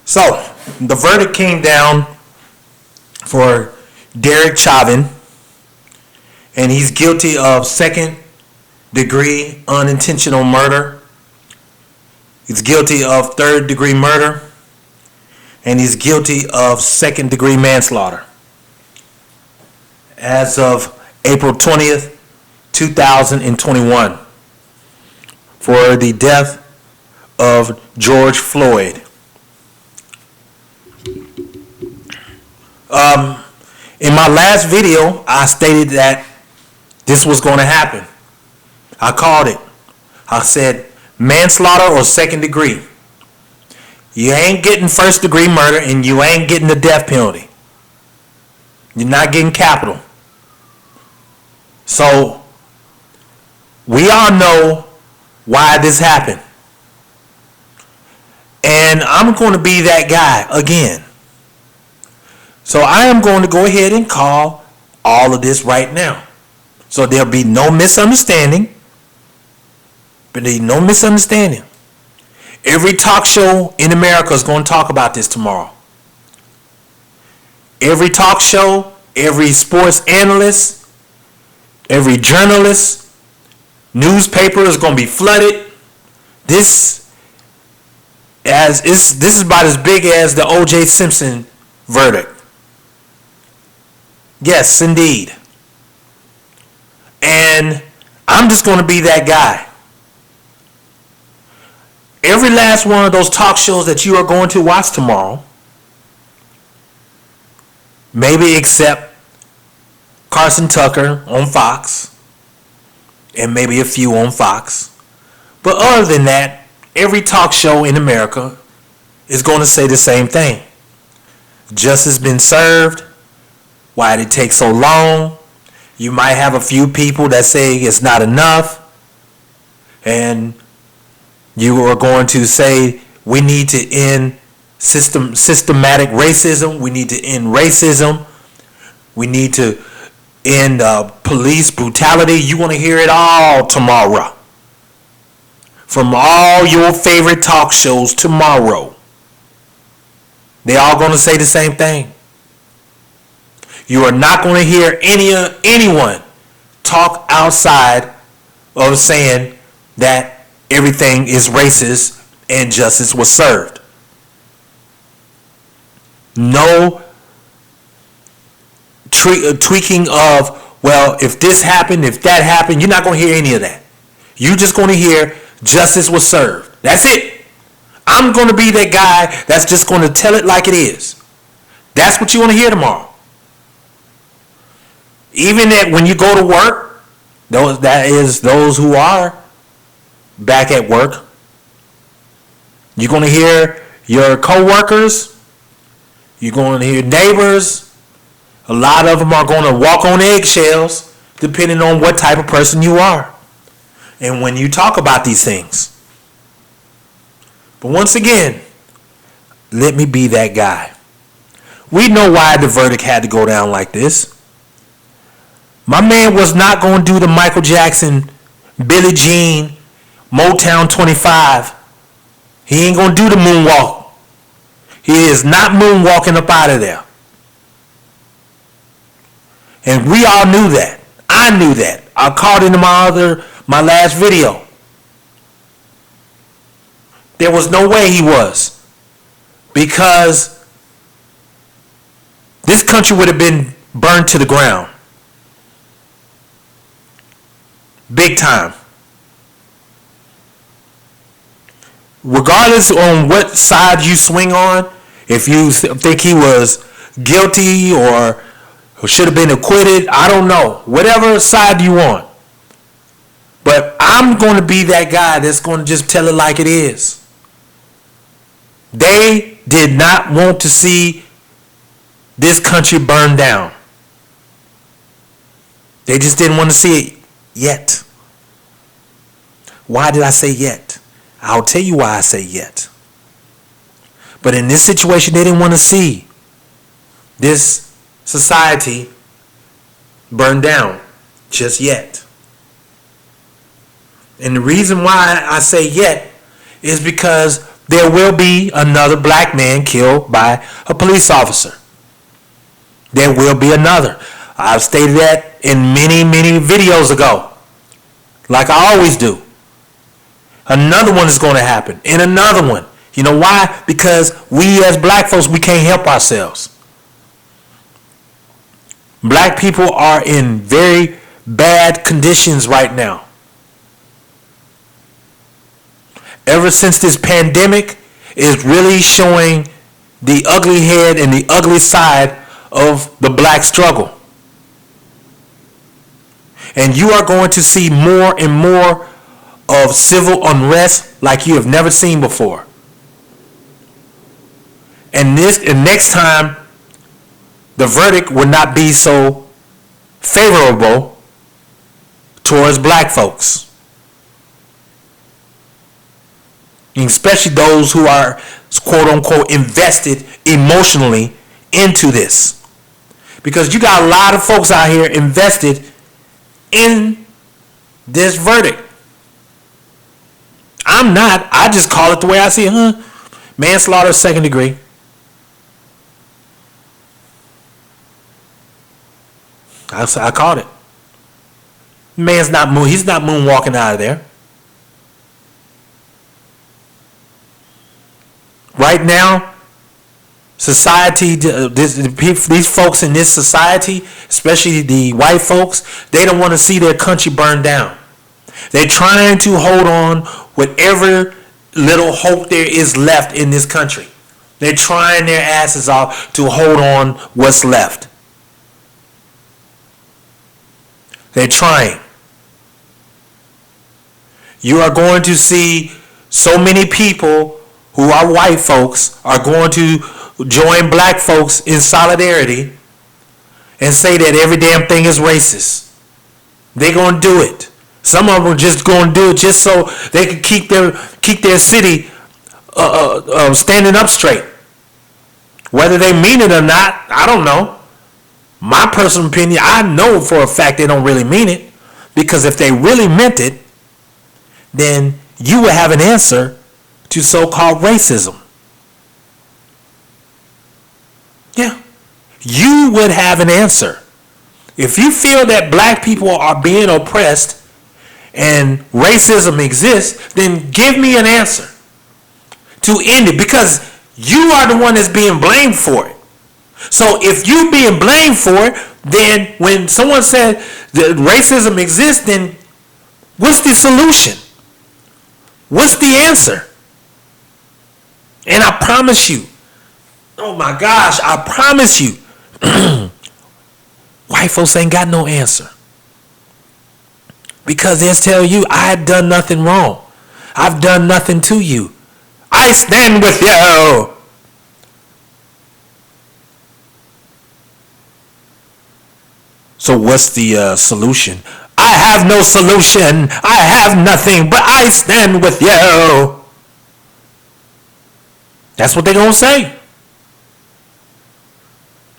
So, the verdict came down for Derek Chauvin, and he's guilty of second-degree unintentional murder. He's guilty of third-degree murder, and he's guilty of second-degree manslaughter. As of April 20th, 2021, for the death of George Floyd. In my last video, I stated that this was going to happen. I called it. I said manslaughter or second degree. You ain't getting first degree murder and you ain't getting the death penalty. You're not getting capital. So, we all know why this happened. And I'm going to be that guy again. So I am going to go ahead and call all of this right now. So there'll be no misunderstanding. But there'll be no misunderstanding. Every talk show in America is going to talk about this tomorrow. Every talk show, every sports analyst, every journalist, newspaper is going to be flooded. This is about as big as the O.J. Simpson verdict. Yes, indeed. And I'm just going to be that guy. Every last one of those talk shows that you are going to watch tomorrow, maybe except Carson Tucker on Fox, and maybe a few on Fox. But other than that, every talk show in America is going to say the same thing. Justice has been served. Why did it take so long? You might have a few people that say it's not enough. And you are going to say we need to end systematic racism. We need to end racism. We need to end police brutality. You want to hear it all tomorrow. From all your favorite talk shows tomorrow. They all going to say the same thing. You are not going to hear anyone talk outside of saying that everything is racist and justice was served. No tweaking of, well, if this happened, if that happened, you're not going to hear any of that. You're just going to hear justice was served. That's it. I'm going to be that guy that's just going to tell it like it is. That's what you want to hear tomorrow. Even that when you go to work, those who are back at work, you're going to hear your co-workers, you're going to hear neighbors. A lot of them are going to walk on eggshells depending on what type of person you are and when you talk about these things. But once again, let me be that guy. We know why the verdict had to go down like this. My man was not going to do the Michael Jackson, Billie Jean, Motown 25. He ain't going to do the moonwalk. He is not moonwalking up out of there. And we all knew that. I knew that. I called into my last video. There was no way he was. Because this country would have been burned to the ground. Big time. Regardless on what side you swing on, if you think he was guilty or should have been acquitted, I don't know. Whatever side you want. But I'm going to be that guy that's going to just tell it like it is. They did not want to see this country burn down. They just didn't want to see it yet. Why did I say yet? I'll tell you why I say yet. But in this situation, they didn't want to see this society burn down just yet. And the reason why I say yet is because there will be another black man killed by a police officer. There will be another. I've stated that in many, many videos ago, like I always do. Another one is going to happen, and another one. You know why? Because we as black folks, we can't help ourselves. Black people are in very bad conditions right now. Ever since this pandemic is really showing the ugly head and the ugly side of the black struggle. And you are going to see more and more of civil unrest like you have never seen before. And next time, the verdict will not be so favorable towards black folks. Especially those who are, quote unquote, invested emotionally into this. Because you got a lot of folks out here invested in this verdict. I'm not. I just call it the way I see it. Manslaughter, second degree. I called it. Man's not he's not moonwalking out of there. Right now, society, these folks in this society, especially the white folks, they don't want to see their country burn down. They're trying to hold on whatever little hope there is left in this country. They're trying their asses off to hold on what's left. They're trying. You are going to see so many people who are white folks are going to join black folks in solidarity and say that every damn thing is racist. They're going to do it. Some of them are just going to do it just so they can keep their city standing up straight. Whether they mean it or not, I don't know. My personal opinion, I know for a fact they don't really mean it. Because if they really meant it, then you would have an answer to so-called racism. Yeah. You would have an answer. If you feel that black people are being oppressed and racism exists, then give me an answer to end it. Because you are the one that's being blamed for it. So if you're being blamed for it, then when someone said that racism exists, then what's the solution? What's the answer? And I promise you, oh my gosh, I promise you, white folks ain't got no answer. Because they'll tell you, I had done nothing wrong. I've done nothing to you. I stand with you. So what's the solution? I have no solution. I have nothing, but I stand with you. That's what they're going to say.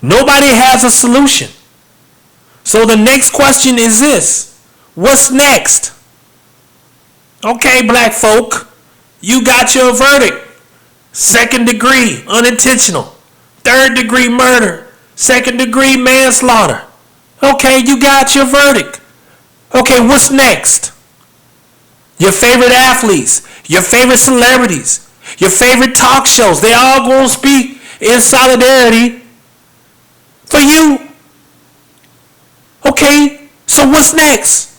Nobody has a solution. So the next question is this. What's next? Okay, black folk, you got your verdict. Second degree, unintentional. Third degree murder. Second degree manslaughter. Okay, you got your verdict. Okay, what's next? Your favorite athletes, your favorite celebrities, your favorite talk shows, they all going to speak in solidarity for you. Okay, so what's next?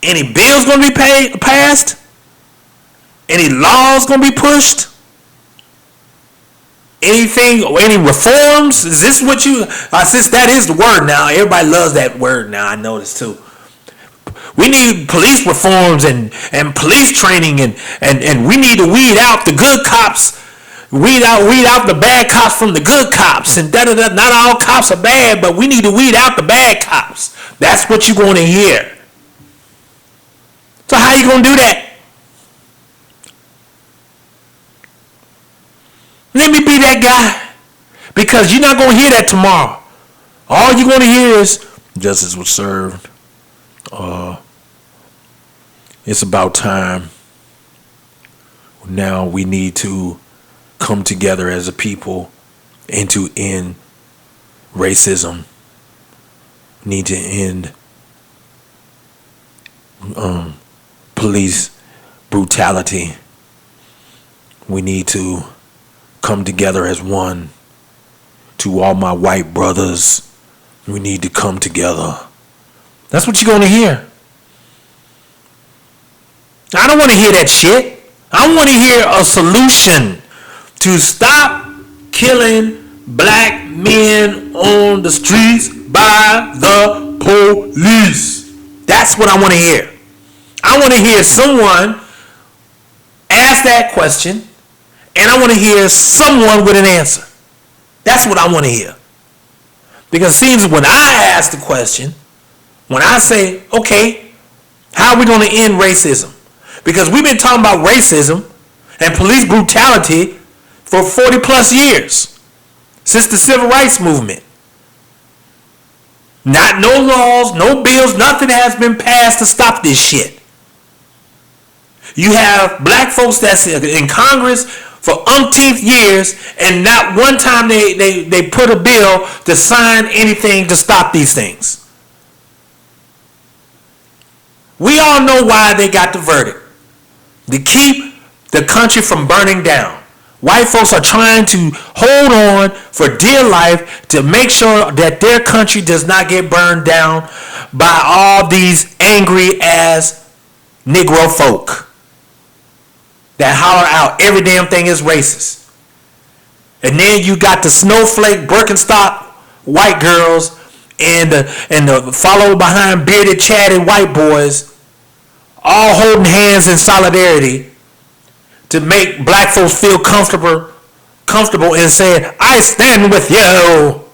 Any bills going to be passed? Any laws going to be pushed? Anything, any reforms? Is this what you, since that is the word now, everybody loves that word now, I noticed too. We need police reforms and police training and we need to weed out the good cops, weed out the bad cops from the good cops, and da-da-da. Not all cops are bad, but we need to weed out the bad cops. That's what you're going to hear. So how you going to do that? Let me be that guy. Because you're not going to hear that tomorrow. All you're going to hear is justice was served. It's about time Now we need to come together as a people and to end racism. Need to end police brutality. We need to come together as one. To all my white brothers, we need to come together. That's what you're going to hear. I don't want to hear that shit. I want to hear a solution to stop killing black men on the streets by the police. That's what I want to hear. I want to hear someone ask that question, and I want to hear someone with an answer. That's what I want to hear. Because it seems when I ask the question, when I say, okay, how are we going to end racism? Because we've been talking about racism and police brutality for 40 plus years, since the civil rights movement. Not no laws, no bills, nothing has been passed to stop this shit. You have black folks that's in Congress for umpteenth years, and not one time they put a bill to sign anything to stop these things. We all know why they got the verdict. To keep the country from burning down. White folks are trying to hold on for dear life to make sure that their country does not get burned down by all these angry ass Negro folk that holler out every damn thing is racist. And then you got the snowflake Birkenstock white girls and the follow behind bearded chatted white boys all holding hands in solidarity to make black folks feel comfortable and saying, I stand with you.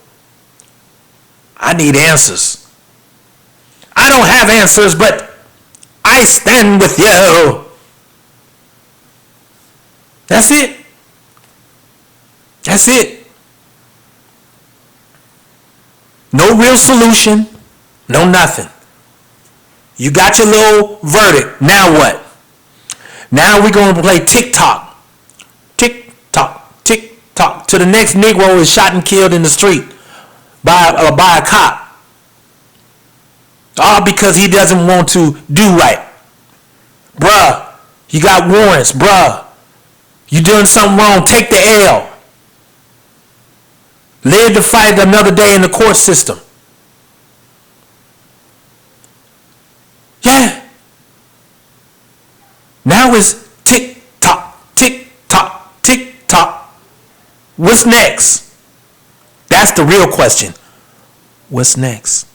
I need answers. I don't have answers, but I stand with you. That's it. That's it. No real solution. No nothing. You got your little verdict. Now what? Now we're going to play tick-tock. Tick-tock. Tick-tock. Till the next Negro is shot and killed in the street by a cop. All because he doesn't want to do right. Bruh, you got warrants. Bruh, you doing something wrong. Take the L. Live to fight another day in the court system. Yeah. Now it's tick-tock, tick-tock, tick-tock. What's next? That's the real question. What's next?